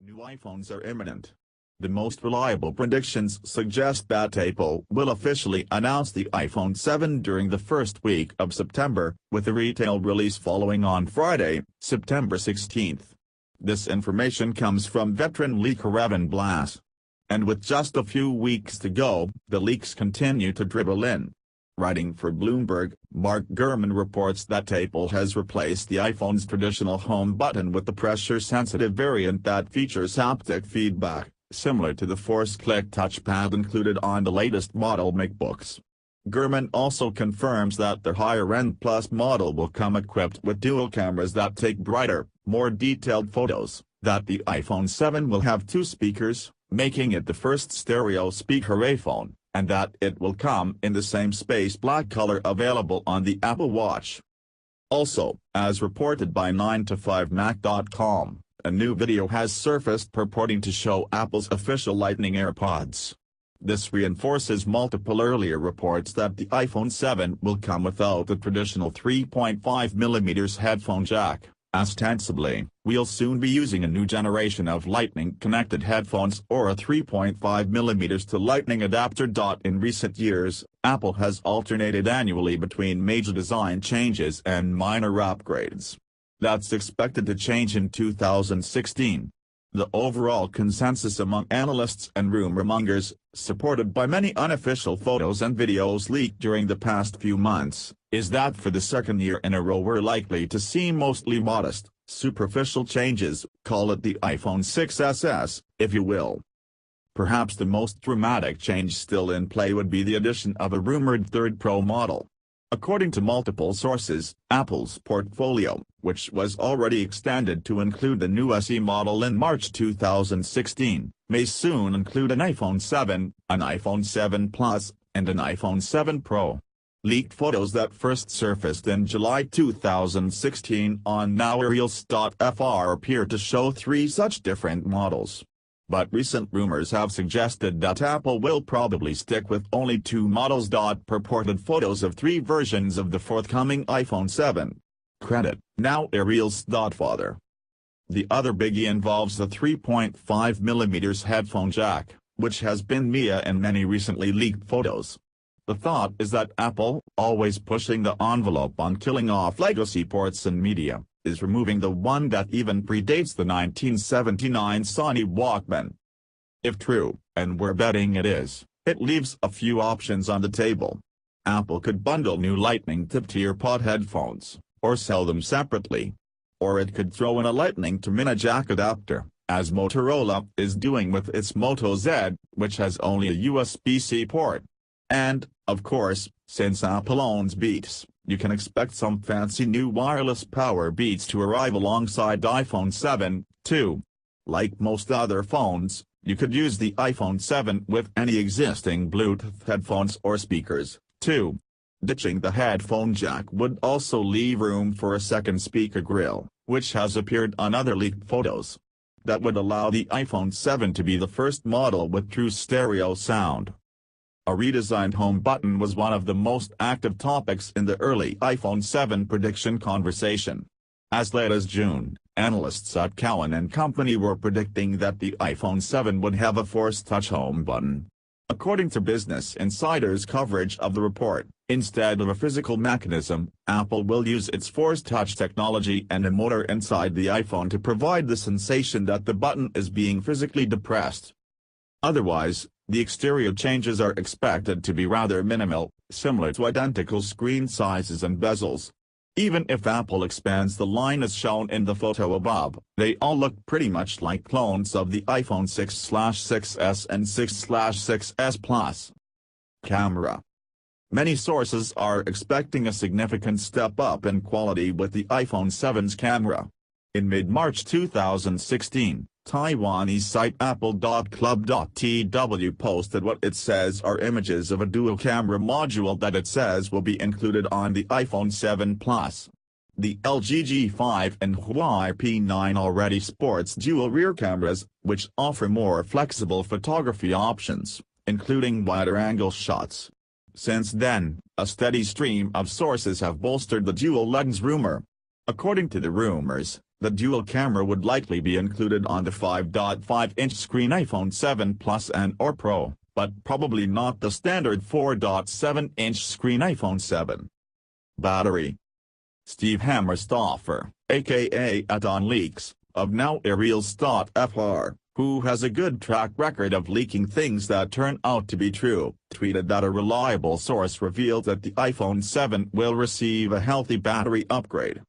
New iPhones are imminent. The most reliable predictions suggest that Apple will officially announce the iPhone 7 during the first week of September, with a retail release following on Friday, September 16. This information comes from veteran leaker Evan Blass. And with just a few weeks to go, the leaks continue to dribble in. Writing for Bloomberg, Gurman reports that Apple has replaced the iPhone's traditional home button with the pressure-sensitive variant that features haptic feedback, similar to the force-click touchpad included on the latest model MacBooks. Gurman also confirms that the higher-end Plus model will come equipped with dual cameras that take brighter, more detailed photos, that the iPhone 7 will have two speakers, making it the first stereo speaker iPhone, and that it will come in the same space black color available on the Apple Watch. Also, as reported by 9to5mac.com, a new video has surfaced purporting to show Apple's official Lightning AirPods. This reinforces multiple earlier reports that the iPhone 7 will come without the traditional 3.5mm headphone jack. Ostensibly, we'll soon be using a new generation of Lightning-connected headphones or a 3.5mm to Lightning adapter. In recent years, Apple has alternated annually between major design changes and minor upgrades. That's expected to change in 2016. The overall consensus among analysts and rumor-mongers, supported by many unofficial photos and videos leaked during the past few months, is that for the second year in a row we're likely to see mostly modest, superficial changes, call it the iPhone 6s, if you will. Perhaps the most dramatic change still in play would be the addition of a rumored third Pro model. According to multiple sources, Apple's portfolio, which was already extended to include the new SE model in March 2016, may soon include an iPhone 7, an iPhone 7 Plus, and an iPhone 7 Pro. Leaked photos that first surfaced in July 2016 on nowreels.fr appear to show three such different models. But recent rumors have suggested that Apple will probably stick with only two models. Purported photos of three versions of the forthcoming iPhone 7. Credit, nowreels.fr. The other biggie involves the 3.5mm headphone jack, which has been Mia in many recently leaked photos. The thought is that Apple, always pushing the envelope on killing off legacy ports and media, is removing the one that even predates the 1979 Sony Walkman. If true, and we're betting it is, it leaves a few options on the table. Apple could bundle new Lightning tipped earpod headphones, or sell them separately. Or it could throw in a Lightning to mini jack adapter, as Motorola is doing with its Moto Z, which has only a USB-C port. And, of course, since Apple owns Beats, you can expect some fancy new wireless power beats to arrive alongside iPhone 7, too. Like most other phones, you could use the iPhone 7 with any existing Bluetooth headphones or speakers, too. Ditching the headphone jack would also leave room for a second speaker grill, which has appeared on other leaked photos. That would allow the iPhone 7 to be the first model with true stereo sound. A redesigned home button was one of the most active topics in the early iPhone 7 prediction conversation. As late as June, analysts at Cowen and Company were predicting that the iPhone 7 would have a Force Touch home button. According to Business Insider's coverage of the report, instead of a physical mechanism, Apple will use its Force Touch technology and a motor inside the iPhone to provide the sensation that the button is being physically depressed. Otherwise, the exterior changes are expected to be rather minimal, similar to identical screen sizes and bezels. Even if Apple expands the line as shown in the photo above, they all look pretty much like clones of the iPhone 6/6s and 6/6s Plus. Camera. Many sources are expecting a significant step up in quality with the iPhone 7's camera. In mid-March 2016, Taiwanese site apple.club.tw posted what it says are images of a dual-camera module that it says will be included on the iPhone 7 Plus. The LG G5 and Huawei P9 already sports dual rear cameras, which offer more flexible photography options, including wider-angle shots. Since then, a steady stream of sources have bolstered the dual lens rumor. According to the rumors, The dual camera would likely be included on the 5.5-inch screen iPhone 7 Plus and or Pro, but probably not the standard 4.7-inch screen iPhone 7. Battery. Steve Hammerstoffer, aka @OnLeaks, of NowAreals.fr, who has a good track record of leaking things that turn out to be true, tweeted that a reliable source revealed that the iPhone 7 will receive a healthy battery upgrade.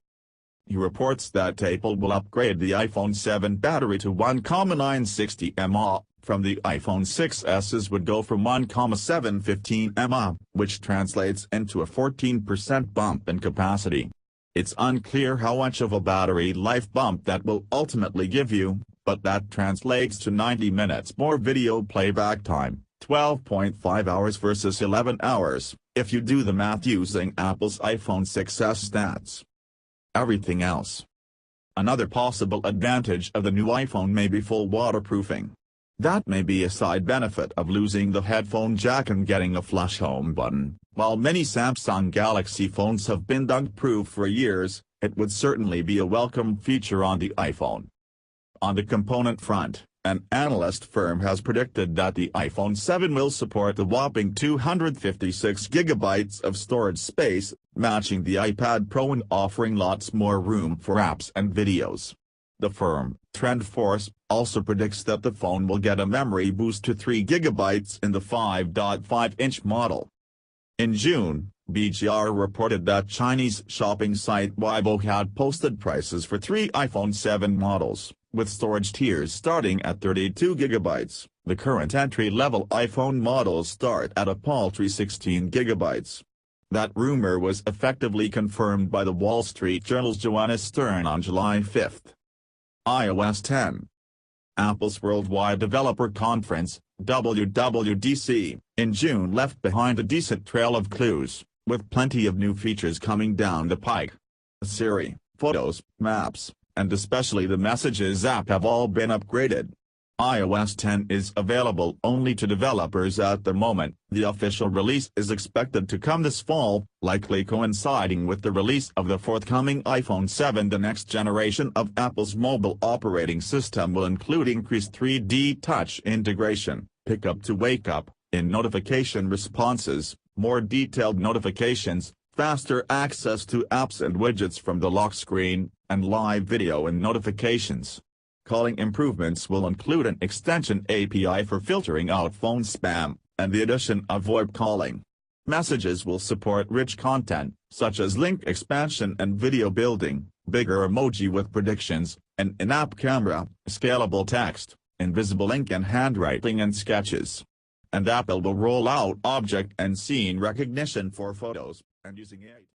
He reports that Apple will upgrade the iPhone 7 battery to 1,960 mAh, from the iPhone 6s's would go from 1,715 mAh, which translates into a 14% bump in capacity. It's unclear how much of a battery life bump that will ultimately give you, but that translates to 90 minutes more video playback time, 12.5 hours versus 11 hours, if you do the math using Apple's iPhone 6s stats. Everything else. Another possible advantage of the new iPhone may be full waterproofing. That may be a side benefit of losing the headphone jack and getting a flush home button. While many Samsung Galaxy phones have been dunk-proof for years, it would certainly be a welcome feature on the iPhone. On the component front, an analyst firm has predicted that the iPhone 7 will support a whopping 256 GB of storage space, matching the iPad Pro and offering lots more room for apps and videos. The firm, TrendForce, also predicts that the phone will get a memory boost to 3 GB in the 5.5-inch model. In June, BGR reported that Chinese shopping site Weibo had posted prices for 3 iPhone 7 models, with storage tiers starting at 32 GB. The current entry-level iPhone models start at a paltry 16 GB. That rumor was effectively confirmed by the Wall Street Journal's Joanna Stern on July 5. iOS 10. Apple's Worldwide Developer Conference, WWDC, in June left behind a decent trail of clues, with plenty of new features coming down the pike. Siri, Photos, Maps, and especially the Messages app have all been upgraded. iOS 10 is available only to developers at the moment. The official release is expected to come this fall, likely coinciding with the release of the forthcoming iPhone 7. The next generation of Apple's mobile operating system will include increased 3D touch integration, pickup to wake up, in notification responses, more detailed notifications, faster access to apps and widgets from the lock screen, and live video and notifications. Calling improvements will include an extension API for filtering out phone spam, and the addition of VoIP calling. Messages will support rich content, such as link expansion and video building, bigger emoji with predictions, an in-app camera, scalable text, invisible ink and handwriting and sketches. And Apple will roll out object and scene recognition for photos, and using AI.